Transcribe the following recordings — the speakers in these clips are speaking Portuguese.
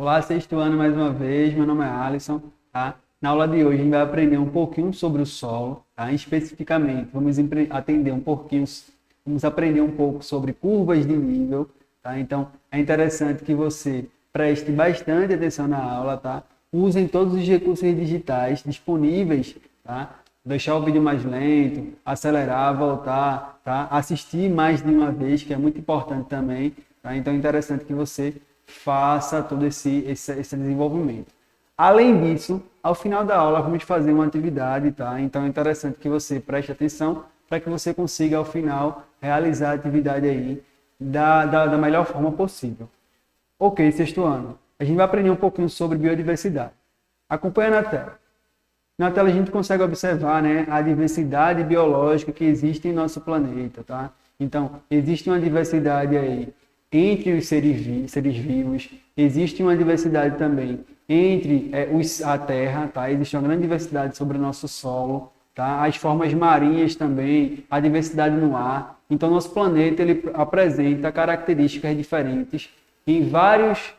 Olá, sexto ano mais uma vez. Meu nome é Alisson, tá? Na aula de hoje a gente vai aprender um pouquinho sobre o solo, tá? Especificamente, vamos aprender um pouco sobre curvas de nível, tá? Então, é interessante que você preste bastante atenção na aula, tá? Usem todos os recursos digitais disponíveis, tá? Deixar o vídeo mais lento, acelerar, voltar, tá? Assistir mais de uma vez, que é muito importante também, tá? Então, é interessante que você faça todo esse desenvolvimento. Além disso, ao final da aula, vamos fazer uma atividade, tá? Então, é interessante que você preste atenção para que você consiga, ao final, realizar a atividade aí da melhor forma possível. Ok, sexto ano. A gente vai aprender um pouquinho sobre biodiversidade. Acompanha na tela. Na tela a gente consegue observar, né, a diversidade biológica que existe em nosso planeta, tá? Então, existe uma diversidade aí entre os seres vivos, existe uma diversidade também entre a Terra, tá? Existe uma grande diversidade sobre o nosso solo, tá? As formas marinhas também, a diversidade no ar. Então, nosso planeta ele apresenta características diferentes em vários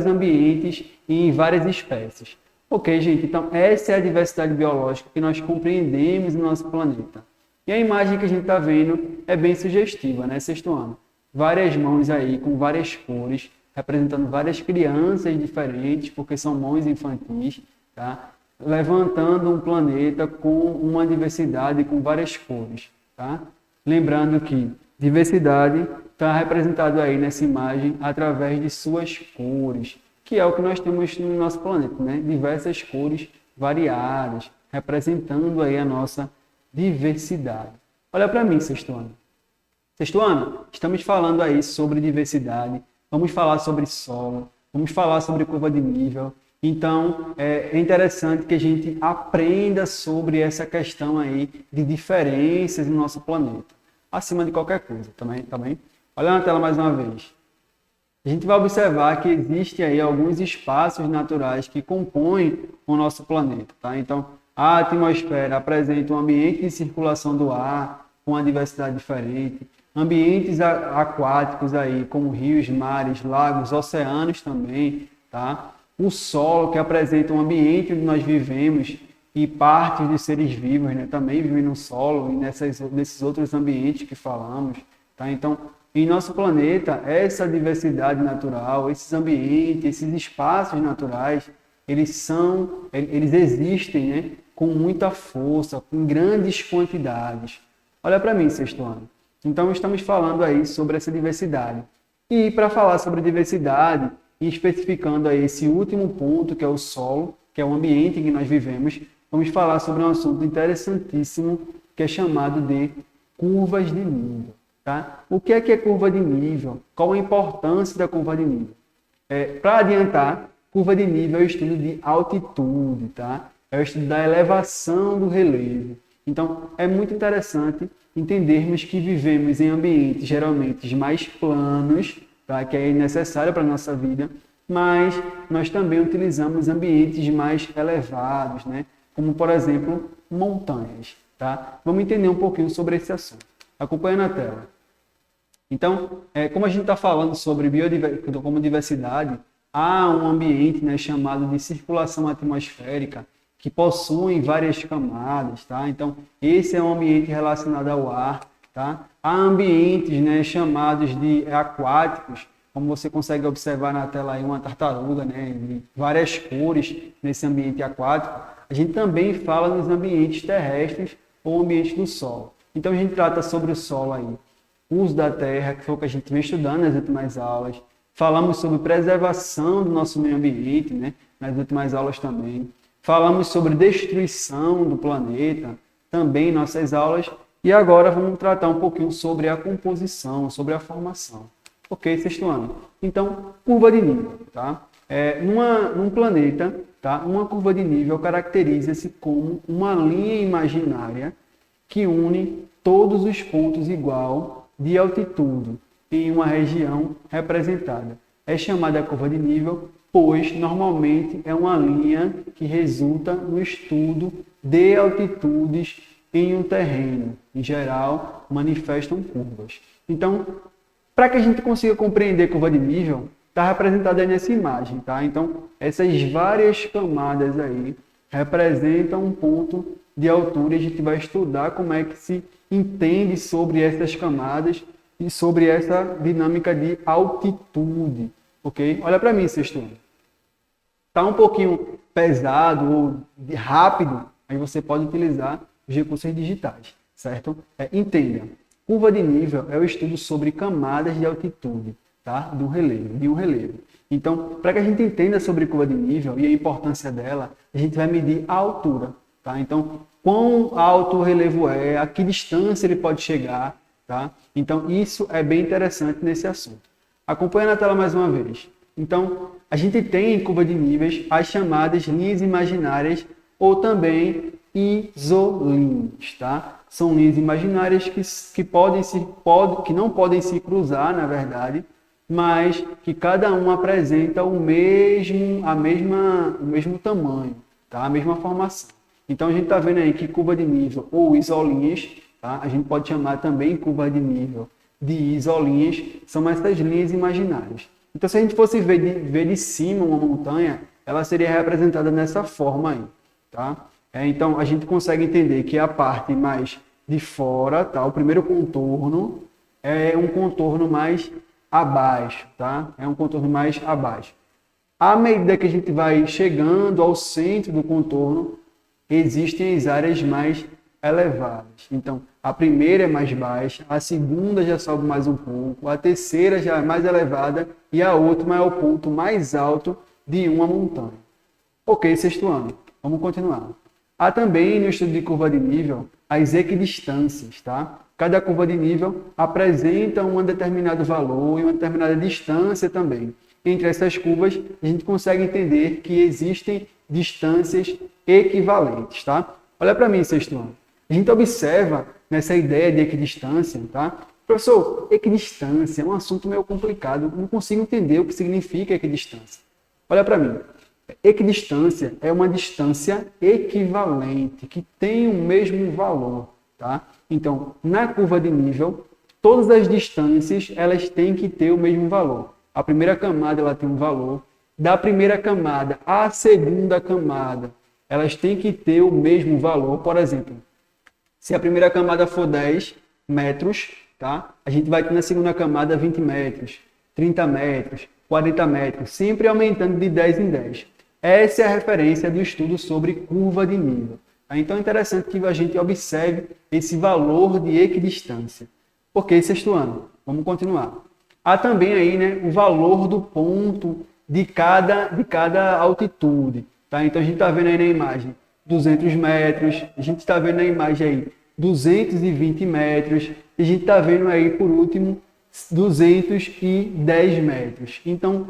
ambientes e em várias espécies. Ok, gente? Então, essa é a diversidade biológica que nós compreendemos no nosso planeta. E a imagem que a gente está vendo é bem sugestiva, né? Sexto ano. Várias mãos aí com várias cores, representando várias crianças diferentes, porque são mãos infantis, tá? Levantando um planeta com uma diversidade com várias cores, tá? Lembrando que diversidade está representado aí nessa imagem através de suas cores, que é o que nós temos no nosso planeta, né? Diversas cores variadas, representando aí a nossa diversidade. Olha para mim, sexto ano. Sexto ano, estamos falando aí sobre diversidade, vamos falar sobre solo, vamos falar sobre curva de nível. Então, é interessante que a gente aprenda sobre essa questão aí de diferenças no nosso planeta, acima de qualquer coisa, também, tá bem? Olha na tela mais uma vez. A gente vai observar que existem aí alguns espaços naturais que compõem o nosso planeta, tá? Então, a atmosfera apresenta um ambiente de circulação do ar com uma diversidade diferente. Ambientes aquáticos aí, como rios, mares, lagos, oceanos também, tá? O solo, que apresenta um ambiente onde nós vivemos e partes dos seres vivos, né, também vivem no solo e nesses outros ambientes que falamos, tá? Então, em nosso planeta, essa diversidade natural, esses ambientes, esses espaços naturais, eles existem, né, com muita força, com grandes quantidades. Olha para mim, sexto ano. Então, estamos falando aí sobre essa diversidade. E para falar sobre diversidade, e especificando aí esse último ponto, que é o solo, que é o ambiente em que nós vivemos, vamos falar sobre um assunto interessantíssimo, que é chamado de curvas de nível. Tá? O que é curva de nível? Qual a importância da curva de nível? Para adiantar, curva de nível é o estudo de altitude, tá? É o estudo da elevação do relevo. Então, é muito interessante entendermos que vivemos em ambientes geralmente mais planos, tá? Que é necessário para a nossa vida, mas nós também utilizamos ambientes mais elevados, né? Como, por exemplo, montanhas. Tá? Vamos entender um pouquinho sobre esse assunto. Acompanha na tela. Então, como a gente está falando sobre diversidade, há um ambiente, né, chamado de circulação atmosférica, que possuem várias camadas, tá? Então, esse é um ambiente relacionado ao ar, tá? Há ambientes, né, chamados de aquáticos, como você consegue observar na tela aí uma tartaruga, né, de várias cores nesse ambiente aquático. A gente também fala nos ambientes terrestres ou ambientes do solo. Então, a gente trata sobre o solo aí, uso da terra, que foi o que a gente vem estudando nas últimas aulas. Falamos sobre preservação do nosso meio ambiente, né, nas últimas aulas também. Falamos sobre destruição do planeta, também em nossas aulas. E agora vamos tratar um pouquinho sobre a composição, sobre a formação. Ok, sexto ano. Então, curva de nível, tá? Num planeta, tá? Uma curva de nível caracteriza-se como uma linha imaginária que une todos os pontos igual de altitude em uma região representada. É chamada curva de nível, pois normalmente é uma linha que resulta no estudo de altitudes em um terreno. Em geral, manifestam curvas. Então, para que a gente consiga compreender curva de nível, está representada aí nessa imagem, tá? Então, essas várias camadas aí representam um ponto de altura e a gente vai estudar como é que se entende sobre essas camadas e sobre essa dinâmica de altitude, ok? Olha para mim, sexto ano. Está um pouquinho pesado ou rápido, aí você pode utilizar os recursos digitais, certo? Entenda, curva de nível é o estudo sobre camadas de altitude, tá? De um relevo. Então, para que a gente entenda sobre curva de nível e a importância dela, a gente vai medir a altura, tá? Então, quão alto o relevo é, a que distância ele pode chegar, tá? Então, isso é bem interessante nesse assunto. Acompanha na tela mais uma vez. Então, a gente tem em curva de níveis as chamadas linhas imaginárias ou também isolinhas, tá? São linhas imaginárias que não podem se cruzar, na verdade, mas que cada uma apresenta o mesmo tamanho, tá? A mesma formação. Então, a gente está vendo aí que curva de nível ou isolinhas, tá? A gente pode chamar também curva de nível de isolinhas, são essas linhas imaginárias. Então, se a gente fosse ver de cima uma montanha, ela seria representada dessa forma aí, tá? Então, a gente consegue entender que a parte mais de fora, tá? O primeiro contorno é um contorno mais abaixo, tá? É um contorno mais abaixo. À medida que a gente vai chegando ao centro do contorno, existem as áreas mais elevadas. Então, a primeira é mais baixa, a segunda já sobe mais um pouco, a terceira já é mais elevada e a última é o ponto mais alto de uma montanha. Ok, sexto ano. Vamos continuar. Há também no estudo de curva de nível as equidistâncias, tá? Cada curva de nível apresenta um determinado valor e uma determinada distância também. Entre essas curvas, a gente consegue entender que existem distâncias equivalentes, tá? Olha para mim, sexto ano. A gente observa nessa ideia de equidistância, tá? Professor, equidistância é um assunto meio complicado, não consigo entender o que significa equidistância. Olha para mim. Equidistância é uma distância equivalente, que tem o mesmo valor, tá? Então, na curva de nível, todas as distâncias, elas têm que ter o mesmo valor. A primeira camada, ela tem um valor. Da primeira camada à segunda camada, elas têm que ter o mesmo valor. Por exemplo, se a primeira camada for 10 metros, tá? A gente vai ter na segunda camada 20 metros, 30 metros, 40 metros, sempre aumentando de 10 em 10. Essa é a referência do estudo sobre curva de nível. Tá? Então é interessante que a gente observe esse valor de equidistância. Ok, sexto ano. Vamos continuar. Há também aí, né, o valor do ponto de cada altitude. Tá? Então a gente está vendo aí na imagem 200 metros, a gente está vendo na imagem aí 220 metros, e a gente está vendo aí, por último, 210 metros. Então,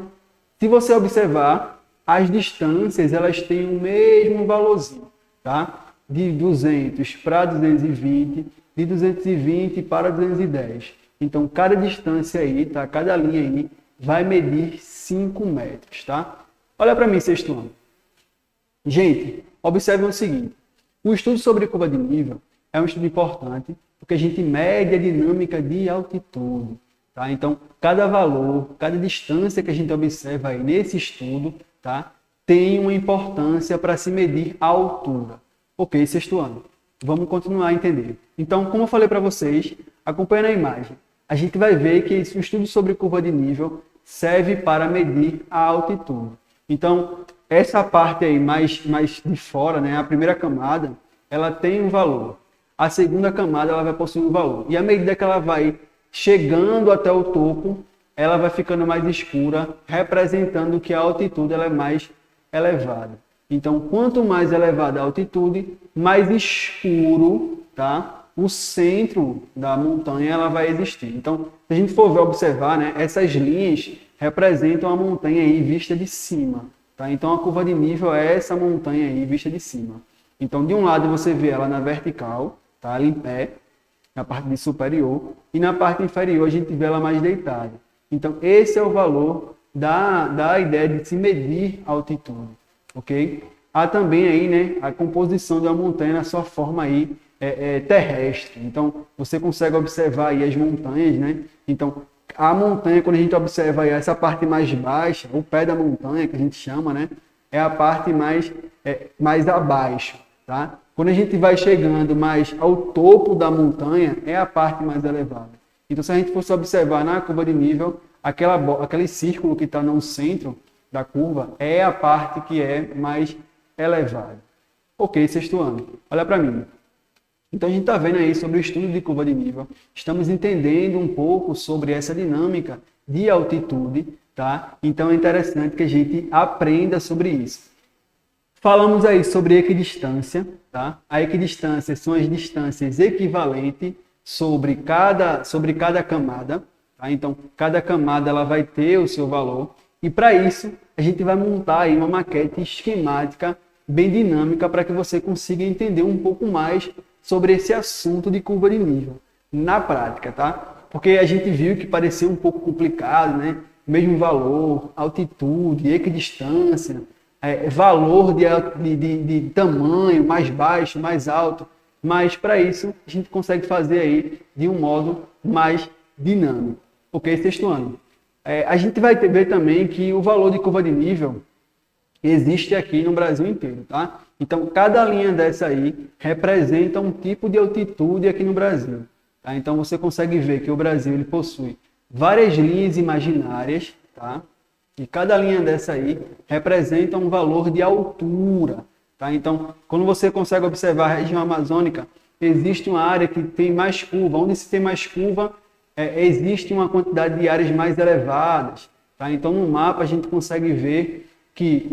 se você observar, as distâncias, elas têm o mesmo valorzinho, tá? De 200 para 220, de 220 para 210. Então, cada distância aí, tá? Cada linha aí vai medir 5 metros, tá? Olha para mim, sexto ano. Gente, observe o seguinte. O estudo sobre curva de nível é um estudo importante porque a gente mede a dinâmica de altitude, tá? Então, cada valor, cada distância que a gente observa aí nesse estudo, tá? Tem uma importância para se medir a altura. Ok, sexto ano. Vamos continuar a entender. Então, como eu falei para vocês, acompanha na imagem. A gente vai ver que esse estudo sobre curva de nível serve para medir a altitude. Então, essa parte aí mais de fora, né, a primeira camada, ela tem um valor. A segunda camada ela vai possuir um valor. E à medida que ela vai chegando até o topo, ela vai ficando mais escura, representando que a altitude ela é mais elevada. Então, quanto mais elevada a altitude, mais escuro, tá? O centro da montanha ela vai existir. Então, se a gente for observar, né, essas linhas representam a montanha aí vista de cima. Tá? Então, a curva de nível é essa montanha aí vista de cima. Então, de um lado você vê ela na vertical, tá? Ali em pé, na parte superior, e na parte inferior a gente vê ela mais deitada. Então, esse é o valor da ideia de se medir a altitude, ok? Há também aí, né, a composição de uma montanha na sua forma aí terrestre. Então, você consegue observar aí as montanhas, né? Então, A montanha, quando a gente observa aí essa parte mais baixa, o pé da montanha, que a gente chama, né? É a parte mais abaixo, tá? Quando a gente vai chegando mais ao topo da montanha, é a parte mais elevada. Então, se a gente fosse observar na curva de nível, aquele círculo que está no centro da curva é a parte que é mais elevada. Ok, sexto ano. Olha para mim. Então, a gente está vendo aí sobre o estudo de curva de nível. Estamos entendendo um pouco sobre essa dinâmica de altitude, tá? Então, é interessante que a gente aprenda sobre isso. Falamos aí sobre equidistância, tá? A equidistância são as distâncias equivalentes sobre cada camada, tá? Então, cada camada ela vai ter o seu valor. E para isso, a gente vai montar aí uma maquete esquemática bem dinâmica para que você consiga entender um pouco mais sobre esse assunto de curva de nível na prática, tá? Porque a gente viu que parecia um pouco complicado, né? Mesmo valor, altitude, equidistância, valor de tamanho, mais baixo, mais alto, mas para isso a gente consegue fazer aí de um modo mais dinâmico. Ok, sexto ano. A gente vai ver também que o valor de curva de nível existe aqui no Brasil inteiro, tá? Então, cada linha dessa aí representa um tipo de altitude aqui no Brasil, tá? Então, você consegue ver que o Brasil ele possui várias linhas imaginárias, tá? E cada linha dessa aí representa um valor de altura, tá? Então, quando você consegue observar a região amazônica, existe uma área que tem mais curva. Onde se tem mais curva, existe uma quantidade de áreas mais elevadas, tá? Então, no mapa a gente consegue ver que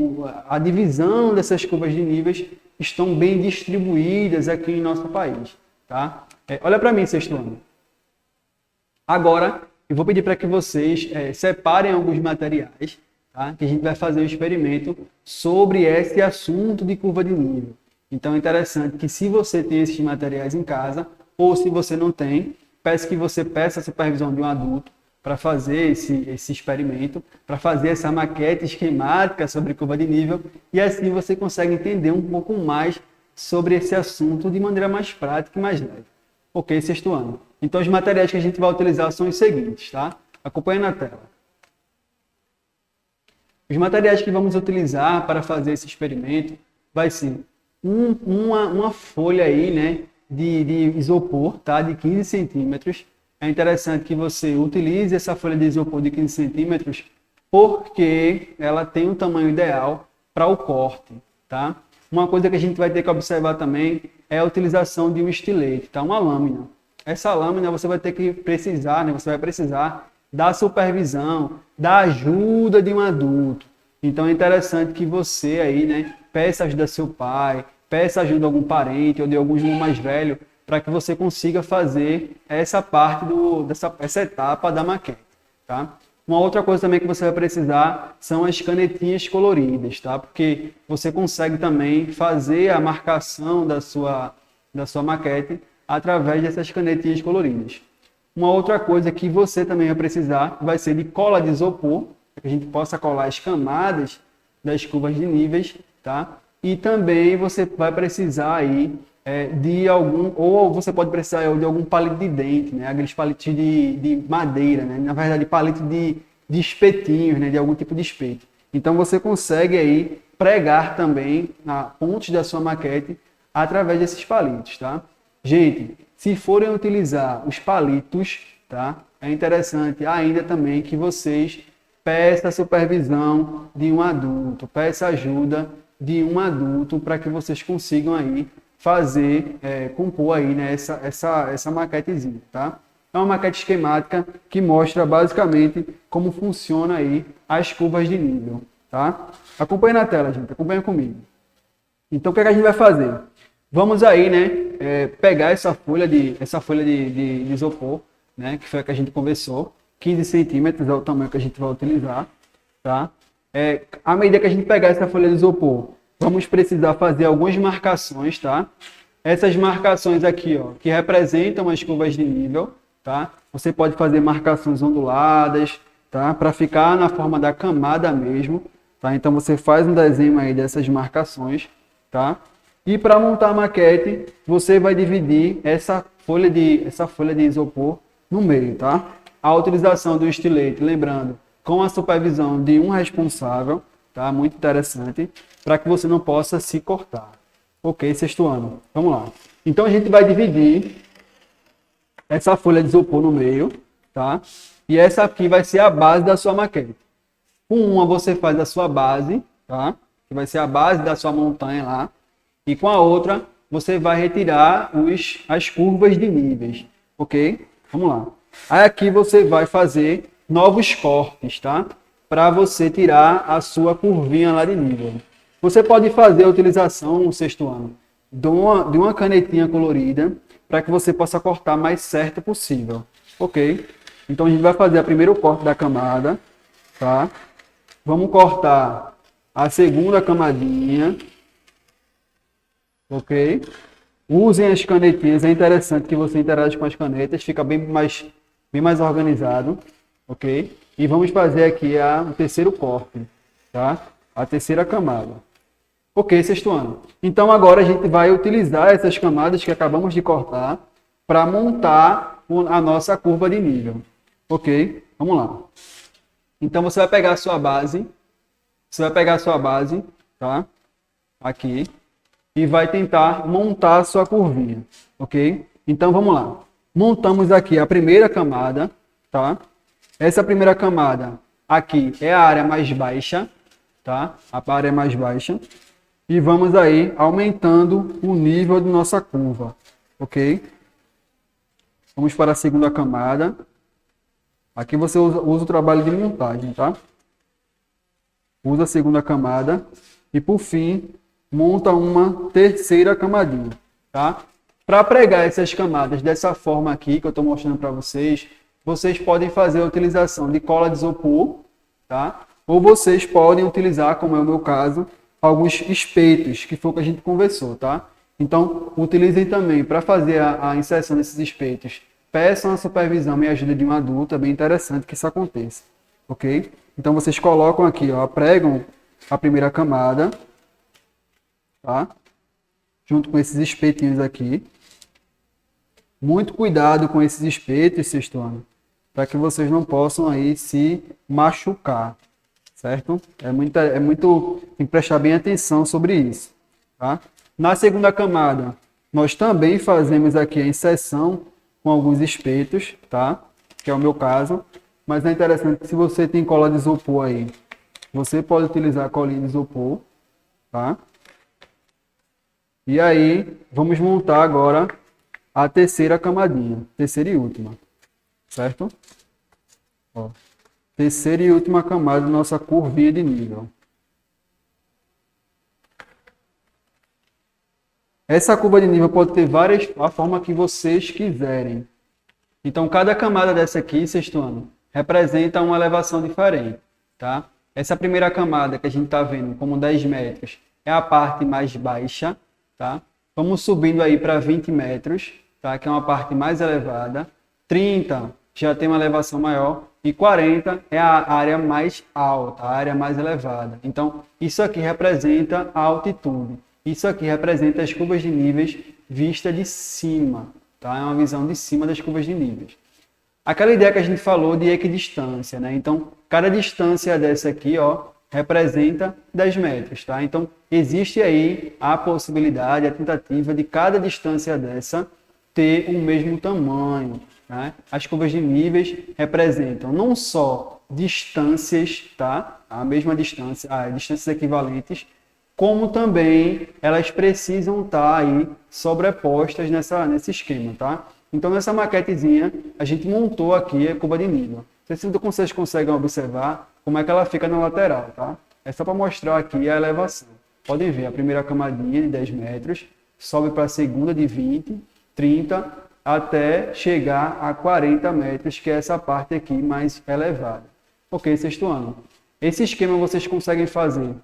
a divisão dessas curvas de níveis estão bem distribuídas aqui em nosso país, tá? Olha para mim, sexto ano. Agora, eu vou pedir para que vocês separem alguns materiais, tá? Que a gente vai fazer um experimento sobre esse assunto de curva de nível. Então, é interessante que se você tem esses materiais em casa, ou se você não tem, peço que você peça a supervisão de um adulto para fazer esse experimento, para fazer essa maquete esquemática sobre curva de nível, e assim você consegue entender um pouco mais sobre esse assunto de maneira mais prática e mais leve. Ok, sexto ano. Então, os materiais que a gente vai utilizar são os seguintes, tá? Acompanhe na tela. Os materiais que vamos utilizar para fazer esse experimento vai ser uma folha aí, né, de isopor, tá? De 15 centímetros. É interessante que você utilize essa folha de isopor de 15 centímetros porque ela tem um tamanho ideal para o corte, tá? Uma coisa que a gente vai ter que observar também é a utilização de um estilete, tá? Uma lâmina. Essa lâmina você vai ter que precisar, né? Você vai precisar da supervisão, da ajuda de um adulto. Então é interessante que você aí, né, peça ajuda do seu pai, peça ajuda de algum parente ou de algum irmão mais velho, para que você consiga fazer essa parte essa etapa da maquete, tá? Uma outra coisa também que você vai precisar são as canetinhas coloridas, tá? Porque você consegue também fazer a marcação da sua maquete através dessas canetinhas coloridas. Uma outra coisa que você também vai precisar vai ser de cola de isopor, para que a gente possa colar as camadas das curvas de níveis, tá? E também você vai precisar aí ou você pode precisar de algum palito de dente, né? Aqueles palitos de madeira, né? Na verdade, palito de espetinhos, né? De algum tipo de espeto. Então, você consegue aí pregar também na ponte da sua maquete através desses palitos, tá? Gente, se forem utilizar os palitos, tá? É interessante ainda também que vocês peçam a supervisão de um adulto, peçam ajuda de um adulto para que vocês consigam aí compor aí, né, essa maquetezinha, tá? É uma maquete esquemática que mostra basicamente como funciona aí as curvas de nível, tá? Acompanhe na tela, gente, acompanha comigo. Então, o que é que a gente vai fazer? Vamos aí, né, pegar essa folha de isopor, né, que foi a que a gente conversou, 15 centímetros é o tamanho que a gente vai utilizar, tá? À medida que a gente pegar essa folha de isopor, vamos precisar fazer algumas marcações, tá? Essas marcações aqui, ó, que representam as curvas de nível, tá? Você pode fazer marcações onduladas, tá? Para ficar na forma da camada mesmo, tá? Então você faz um desenho aí dessas marcações, tá? E para montar a maquete, você vai dividir essa folha de isopor no meio, tá? a utilização do estilete, lembrando, com a supervisão de um responsável, tá? Muito interessante, para que você não possa se cortar. Ok, sexto ano. Vamos lá. Então a gente vai dividir essa folha de isopor no meio, tá? E essa aqui vai ser a base da sua maquete. Com uma você faz a sua base, tá? Que vai ser a base da sua montanha lá. E com a outra você vai retirar as curvas de níveis, ok? Vamos lá. Aí aqui você vai fazer novos cortes, tá? Para você tirar a sua curvinha lá de nível. Você pode fazer a utilização no sexto ano de uma canetinha colorida para que você possa cortar mais certo possível, ok? Então a gente vai fazer o primeiro corte da camada, tá? Vamos cortar a segunda camadinha, ok? Usem as canetinhas, é interessante que você interaja com as canetas, fica bem mais organizado, ok? E vamos fazer aqui o terceiro corte, tá? A terceira camada. Ok, sexto ano. Então agora a gente vai utilizar essas camadas que acabamos de cortar para montar a nossa curva de nível. Ok? Vamos lá. Então você vai pegar a sua base, tá? Aqui. E vai tentar montar a sua curvinha, ok? Então vamos lá. Montamos aqui a primeira camada, tá? Essa primeira camada aqui é a área mais baixa, tá? A área mais baixa. E vamos aí aumentando o nível de nossa curva, ok? Vamos para a segunda camada. Aqui você usa o trabalho de montagem, tá? Usa a segunda camada e por fim monta uma terceira camadinha, tá? Para pregar essas camadas dessa forma aqui que eu estou mostrando para vocês, vocês podem fazer a utilização de cola de isopor, tá? Ou vocês podem utilizar, como é o meu caso, alguns espetos, que foi o que a gente conversou, tá? Então, utilizem também para fazer a inserção desses espetos. Peçam a supervisão e ajuda de um adulto, é bem interessante que isso aconteça, ok? Então, vocês colocam aqui, ó, pregam a primeira camada, tá? Junto com esses espetinhos aqui. Muito cuidado com esses espetos, sexto ano, para que vocês não possam aí se machucar, certo? Tem que prestar bem atenção sobre isso, tá? Na segunda camada, nós também fazemos aqui a inserção com alguns espetos, tá? Que é o meu caso, mas é interessante que se você tem cola de isopor aí, você pode utilizar a colinha de isopor, tá? E aí, vamos montar agora a terceira camadinha, terceira e última, certo? Ó, terceira e última camada da nossa curvinha de nível. Essa curva de nível pode ter a forma que vocês quiserem. Então, cada camada dessa aqui, sexto ano, representa uma elevação diferente, tá? Essa primeira camada que a gente está vendo como 10 metros é a parte mais baixa, tá? Vamos subindo aí para 20 metros, tá? Que é uma parte mais elevada. 30 já tem uma elevação maior. E 40 é a área mais alta, a área mais elevada. Então, isso aqui representa a altitude. Isso aqui representa as curvas de níveis vista de cima, tá? É uma visão de cima das curvas de níveis. Aquela ideia que a gente falou de equidistância, né? Então, cada distância dessa aqui, ó, representa 10 metros, tá? Então, existe aí a possibilidade, a tentativa de cada distância dessa ter o mesmo tamanho, né? As curvas de níveis representam não só distâncias, tá? A mesma distância, distâncias equivalentes, como também elas precisam estar aí sobrepostas nesse esquema, tá? Então, nessa maquetezinha, a gente montou aqui a curva de nível. Não sei se vocês conseguem observar como é que ela fica na lateral, tá? É só para mostrar aqui a elevação. Podem ver a primeira camadinha de 10 metros, sobe para a segunda de 20, 30, até chegar a 40 metros, que é essa parte aqui mais elevada. Ok, sexto ano. Esse esquema vocês conseguem fazer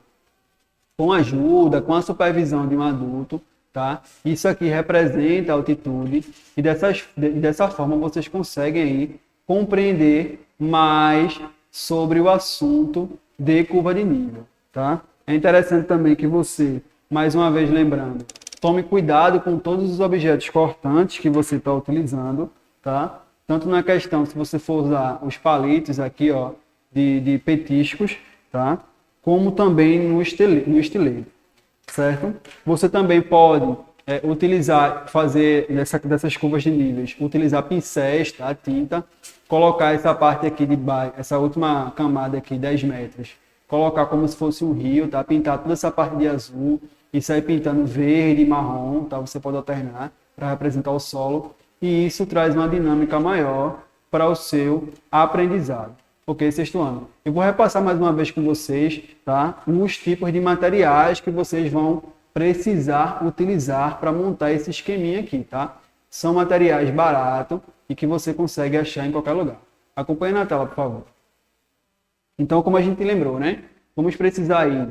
com a ajuda, com a supervisão de um adulto, tá? Isso aqui representa a altitude e dessa forma vocês conseguem aí compreender mais sobre o assunto de curva de nível, tá? É interessante também que você, mais uma vez lembrando, tome cuidado com todos os objetos cortantes que você está utilizando, tá? tanto na questão, se você for usar os palitos aqui, ó, de petiscos, tá? Como também no estilete, certo? Você também pode utilizar, fazer dessas curvas de níveis, utilizar pincéis, tá? Tinta, colocar essa parte aqui de baixo, essa última camada aqui, 10 metros, colocar como se fosse um rio, tá? Pintar toda essa parte de azul e sair pintando verde e marrom, tá? Você pode alternar para representar o solo e isso traz uma dinâmica maior para o seu aprendizado. Ok, sexto ano. Eu vou repassar mais uma vez com vocês, tá? Os tipos de materiais que vocês vão precisar utilizar para montar esse esqueminha aqui, tá? São materiais baratos e que você consegue achar em qualquer lugar. Acompanhe na tela, por favor. Então, como a gente lembrou, né? Vamos precisar aí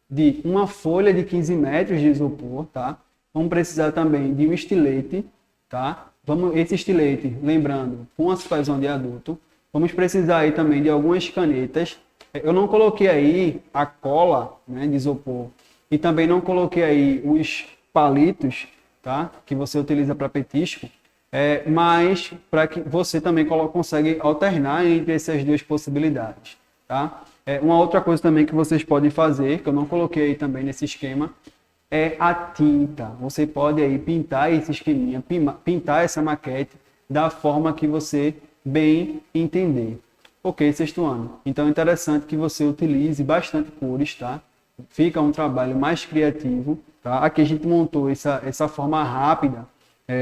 de uma folha de 15 metros de isopor, tá? Vamos precisar também de um estilete, tá? Esse estilete, lembrando, com a supervisão de adulto. Vamos precisar aí também de algumas canetas. Eu não coloquei aí a cola, né, de isopor e também não coloquei aí os palitos, tá? Que você utiliza para petisco, mas para que você também consegue alternar entre essas duas possibilidades, tá? Uma outra coisa também que vocês podem fazer, que eu não coloquei aí também nesse esquema, é a tinta. Você pode aí pintar esse esqueminha, pintar essa maquete da forma que você bem entender. Ok, sexto ano. Então é interessante que você utilize bastante cores, tá? Fica um trabalho mais criativo, tá? Aqui a gente montou essa forma rápida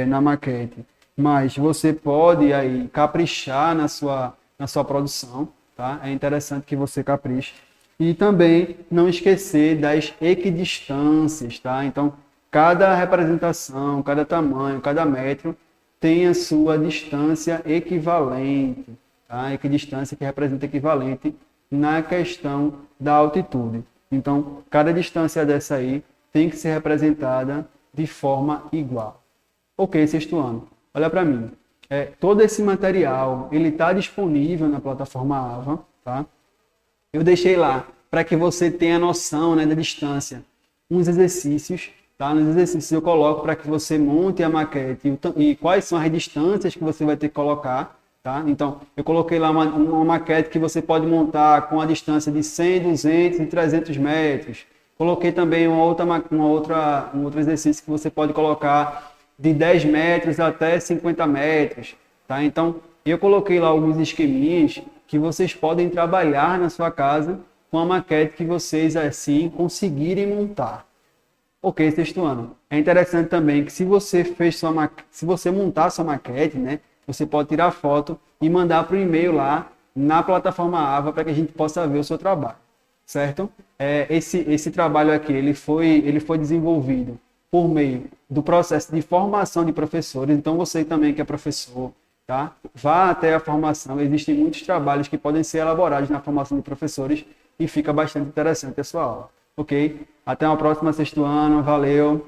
na maquete, mas você pode aí caprichar na sua produção, tá? É interessante que você capriche. E também não esquecer das equidistâncias, tá? Então, cada representação, cada tamanho, cada metro tem a sua distância equivalente, tá? Equidistância que representa equivalente na questão da altitude. Então, cada distância dessa aí tem que ser representada de forma igual. Ok, sexto ano. Olha para mim. Todo esse material, ele está disponível na plataforma AVA, tá? Eu deixei lá para que você tenha noção, né, da distância. Uns exercícios, tá? Nos exercícios eu coloco para que você monte a maquete e quais são as distâncias que você vai ter que colocar, tá? Então, eu coloquei lá uma maquete que você pode montar com a distância de 100, 200 e 300 metros. Coloquei também um outro exercício que você pode colocar de 10 metros até 50 metros, tá? Então, eu coloquei lá alguns esqueminhas que vocês podem trabalhar na sua casa com a maquete que vocês, assim, conseguirem montar. Ok, sexto ano. É interessante também que se você montar sua maquete, né, você pode tirar foto e mandar para o e-mail lá na plataforma AVA para que a gente possa ver o seu trabalho, certo? Esse trabalho aqui, ele foi desenvolvido por meio do processo de formação de professores. Então, você também que é professor, tá? Vá até a formação. Existem muitos trabalhos que podem ser elaborados na formação de professores e fica bastante interessante a sua aula. Ok? Até uma próxima, sexto ano. Valeu!